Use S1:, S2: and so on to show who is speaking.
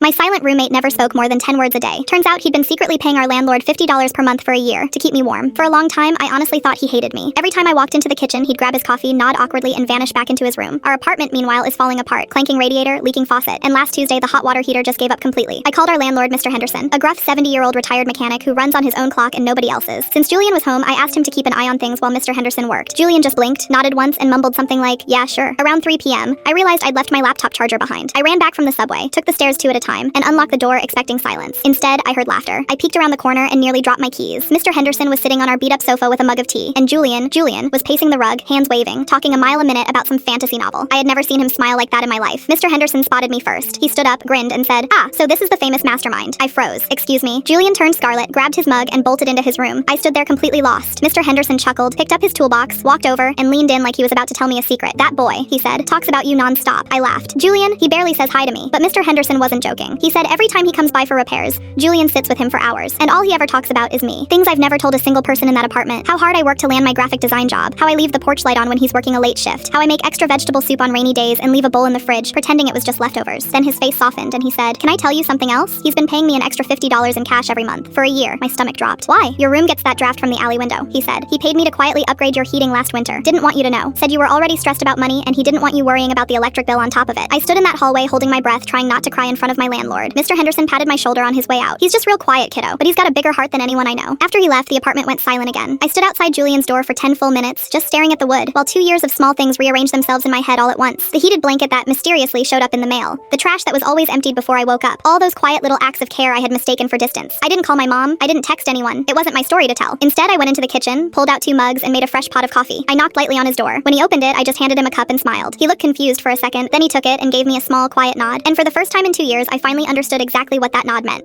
S1: My silent roommate never spoke more than 10 words a day. Turns out he'd been secretly paying our landlord $50 per month for a year to keep me warm. For a long time, I honestly thought he hated me. Every time I walked into the kitchen, he'd grab his coffee, nod awkwardly, and vanish back into his room. Our apartment, meanwhile, is falling apart. Clanking radiator, leaking faucet, and last Tuesday, the hot water heater just gave up completely. I called our landlord, Mr. Henderson, a gruff 70-year-old retired mechanic who runs on his own clock and nobody else's. Since Julian was home, I asked him to keep an eye on things while Mr. Henderson worked. Julian just blinked, nodded once, and mumbled something like, "Yeah, sure." Around 3 p.m., I realized I'd left my laptop charger behind. I ran back from the subway, took the stairs 2 at a time, and unlocked the door expecting silence. Instead, I heard laughter. I peeked around the corner and nearly dropped my keys. Mr. Henderson was sitting on our beat-up sofa with a mug of tea, and Julian was pacing the rug, hands waving, talking a mile a minute about some fantasy novel. I had never seen him smile like that in my life. Mr. Henderson spotted me first. He stood up, grinned, and said, "Ah, so this is the famous mastermind." I froze. "Excuse me." Julian turned scarlet, grabbed his mug, and bolted into his room. I stood there completely lost. Mr. Henderson chuckled, picked up his toolbox, walked over, and leaned in like he was about to tell me a secret. "That boy," he said, "talks about you non-stop." I laughed. "Julian, he barely says hi to me." But Mr. Henderson wasn't joking. He said every time he comes by for repairs, Julian sits with him for hours, and all he ever talks about is me. Things I've never told a single person in that apartment. How hard I work to land my graphic design job. How I leave the porch light on when he's working a late shift. How I make extra vegetable soup on rainy days and leave a bowl in the fridge, pretending it was just leftovers. Then his face softened and he said, "Can I tell you something else? He's been paying me an extra $50 in cash every month. For a year." My stomach dropped. "Why?" "Your room gets that draft from the alley window," he said. "He paid me to quietly upgrade your heating last winter. Didn't want you to know. Said you were already stressed about money and he didn't want you worrying about the electric bill on top of it." I stood in that hallway holding my breath, trying not to cry in front of my landlord. Mr. Henderson patted my shoulder on his way out. "He's just real quiet, kiddo, but he's got a bigger heart than anyone I know." After he left, the apartment went silent again. I stood outside Julian's door for 10 full minutes, just staring at the wood, while 2 years of small things rearranged themselves in my head all at once. The heated blanket that mysteriously showed up in the mail. The trash that was always emptied before I woke up. All those quiet little acts of care I had mistaken for distance. I didn't call my mom. I didn't text anyone. It wasn't my story to tell. Instead, I went into the kitchen, pulled out 2 mugs, and made a fresh pot of coffee. I knocked lightly on his door. When he opened it, I just handed him a cup and smiled. He looked confused for a second, then he took it and gave me a small, quiet nod. And for the first time in 2 years, I finally understood exactly what that nod meant.